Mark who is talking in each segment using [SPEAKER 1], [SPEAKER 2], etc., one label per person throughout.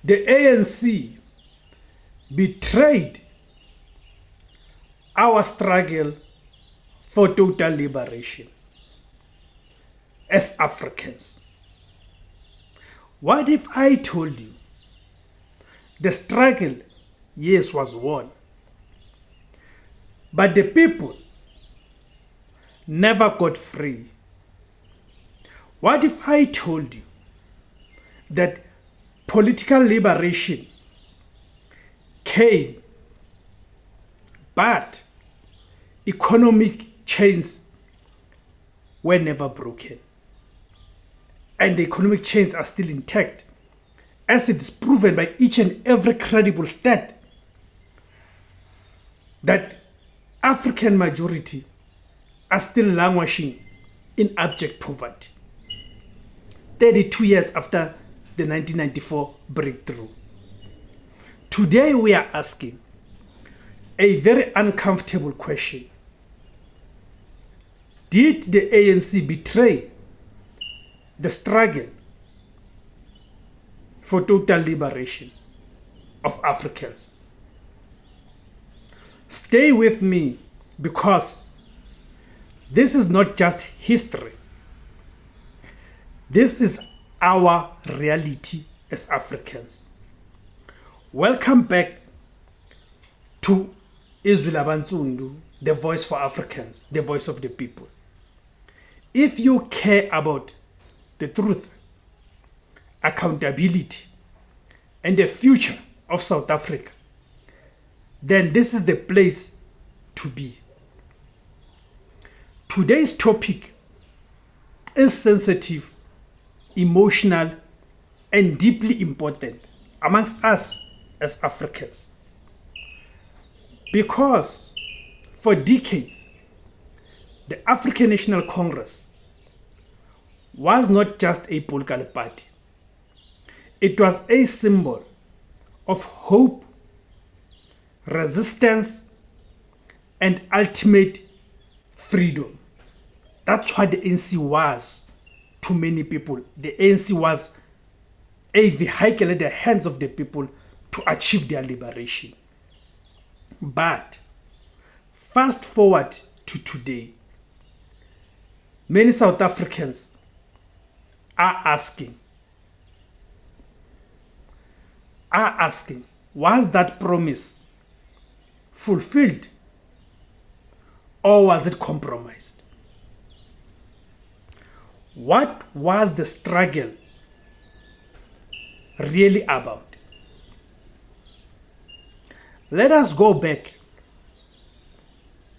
[SPEAKER 1] The ANC betrayed our struggle for total liberation as Africans. What if I told you the struggle, yes, was won, but the people never got free? What if I told you that political liberation came, but economic chains were never broken, and the economic chains are still intact, as it is proven by each and every credible stat that African majority are still languishing in abject poverty 32 years after the 1994 breakthrough. Today we are asking a very uncomfortable question. Did the ANC betray the struggle for total liberation of Africans? Stay with me, because this is not just history. This is our reality as Africans. Welcome back to IZWI LABANSUNDU, the voice for Africans, the voice of the people. If you care about the truth, accountability, and the future of South Africa, then this is the place to be. Today's topic is sensitive, emotional, and deeply important amongst us as Africans. Because for decades, the African National Congress was not just a political party. It was a symbol of hope, resistance, and ultimate freedom. That's what the ANC was to many people. The ANC was a vehicle in the hands of the people to achieve their liberation. But fast forward to today, many South Africans are asking, was that promise fulfilled, or was it compromised? What was the struggle really about? Let us go back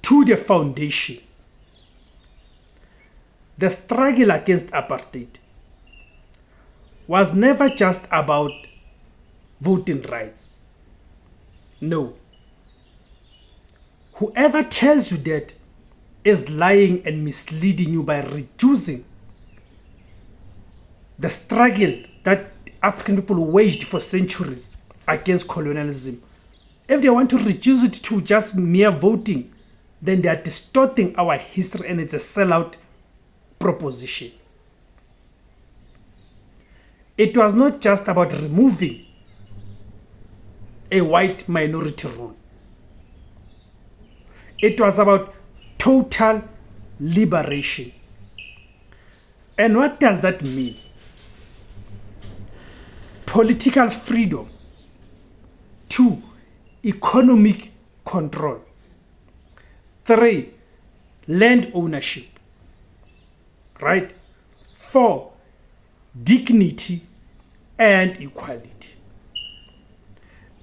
[SPEAKER 1] to the foundation. The struggle against apartheid was never just about voting rights. No. Whoever tells you that is lying and misleading you by reducing the struggle that African people waged for centuries against colonialism. If they want to reduce it to just mere voting, then they are distorting our history, and it's a sellout proposition. It was not just about removing a white minority rule. It was about total liberation. And what does that mean? Political freedom. 2, economic control. 3, land ownership. Right? 4, dignity and equality.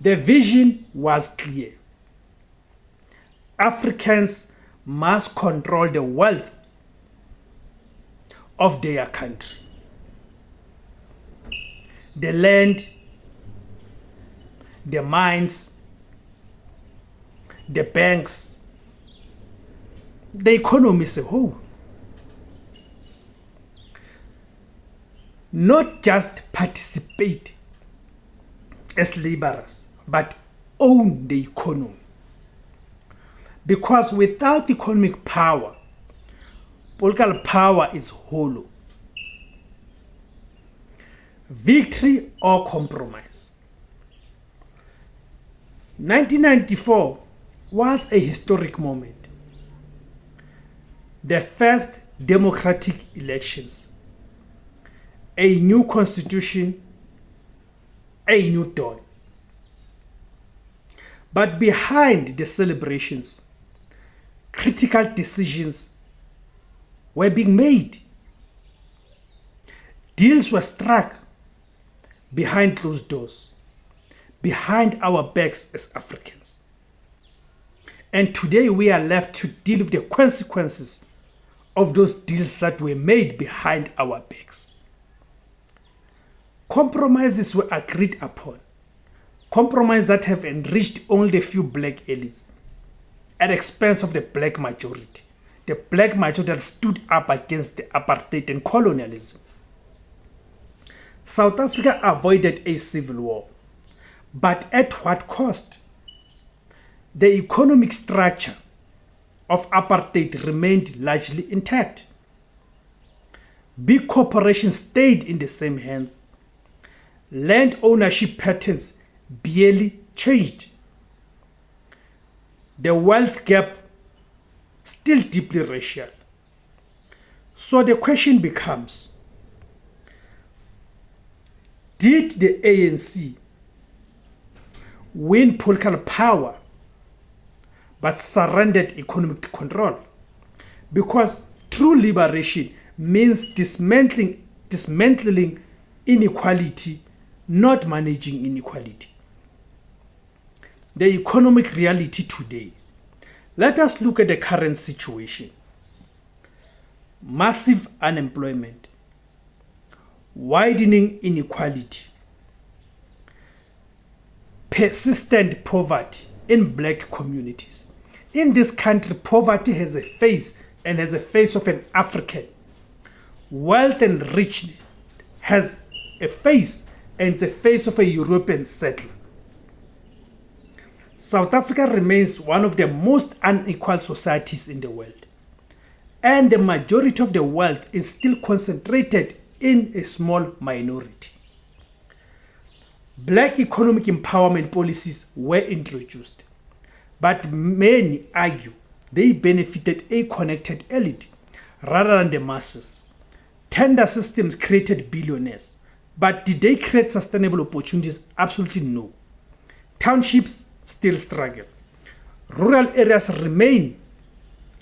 [SPEAKER 1] The vision was clear. Africans must control the wealth of their country. The land, the mines, the banks, the economy as a whole. Not just participate as laborers, but own the economy. Because without economic power, political power is hollow. Victory or compromise. 1994 was a historic moment. The first democratic elections, a new constitution, a new dawn. But behind the celebrations, critical decisions were being made. Deals were struck behind closed doors, behind our backs as Africans. And today we are left to deal with the consequences of those deals that were made behind our backs. Compromises were agreed upon. Compromises that have enriched only a few black elites at the expense of the black majority. The black majority that stood up against the apartheid and colonialism. South Africa avoided a civil war, but at what cost? The economic structure of apartheid remained largely intact. Big corporations stayed in the same hands. Land ownership patterns barely changed. The wealth gap still deeply racial. So the question becomes, did the ANC win political power but surrendered economic control? Because true liberation means dismantling inequality, not managing inequality. The economic reality today. Let us look at the current situation. Massive unemployment, widening inequality, persistent poverty in black communities. In this country, poverty has a face and has a face of an African. Wealth and richness has a face and the face of a European settler. South Africa remains one of the most unequal societies in the world, and the majority of the wealth is still concentrated in a small minority. Black economic empowerment policies were introduced, but many argue they benefited a connected elite rather than the masses. Tender systems created billionaires, but did they create sustainable opportunities? Absolutely no. Townships still struggle. Rural areas remain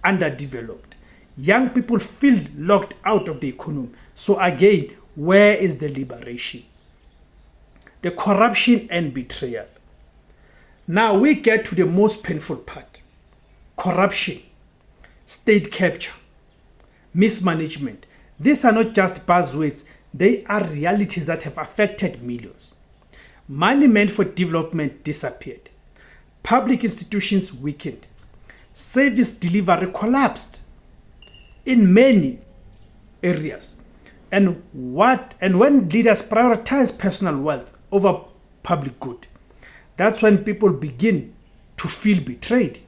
[SPEAKER 1] underdeveloped. Young people feel locked out of the economy. So again, where is the liberation? The corruption and betrayal. Now we get to the most painful part. Corruption, state capture, mismanagement. These are not just buzzwords, they are realities that have affected millions. Money meant for development disappeared. Public institutions weakened. Service delivery collapsed in many areas. And when leaders prioritize personal wealth over public good, that's when people begin to feel betrayed,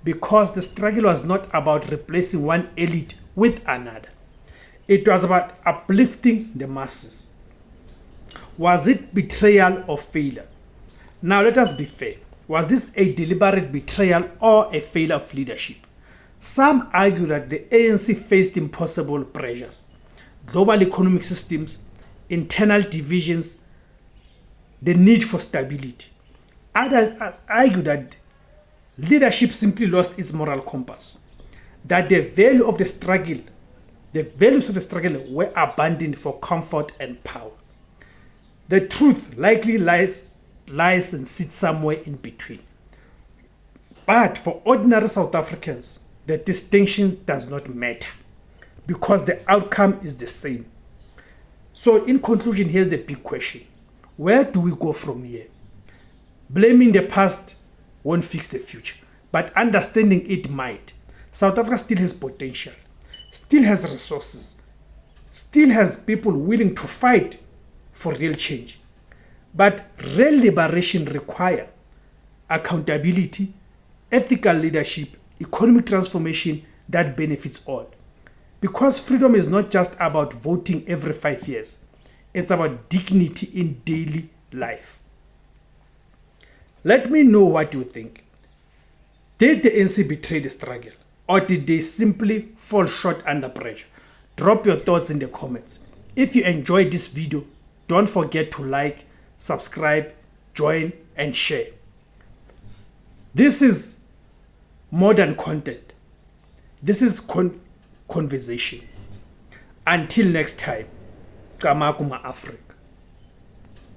[SPEAKER 1] because the struggle was not about replacing one elite with another. It was about uplifting the masses. Was it betrayal or failure? Now let us be fair. Was this a deliberate betrayal or a failure of leadership? Some argue that the ANC faced impossible pressures, global economic systems, internal divisions, the need for stability. Others argue that leadership simply lost its moral compass, that the values of the struggle were abandoned for comfort and power. The truth likely lies and sits somewhere in between. But for ordinary South Africans, the distinction does not matter, because the outcome is the same. So in conclusion, here's the big question. Where do we go from here? Blaming the past won't fix the future, but understanding it might. South Africa still has potential, still has resources, still has people willing to fight for real change. But real liberation requires accountability, ethical leadership, economic transformation that benefits all. Because freedom is not just about voting every 5 years. It's about dignity in daily life. Let me know what you think. Did the ANC betray the struggle, or did they simply fall short under pressure? Drop your thoughts in the comments. If you enjoyed this video, don't forget to like, subscribe, join, and share. This is more than content. This is conversation. Until next time, Kamakuma Africa.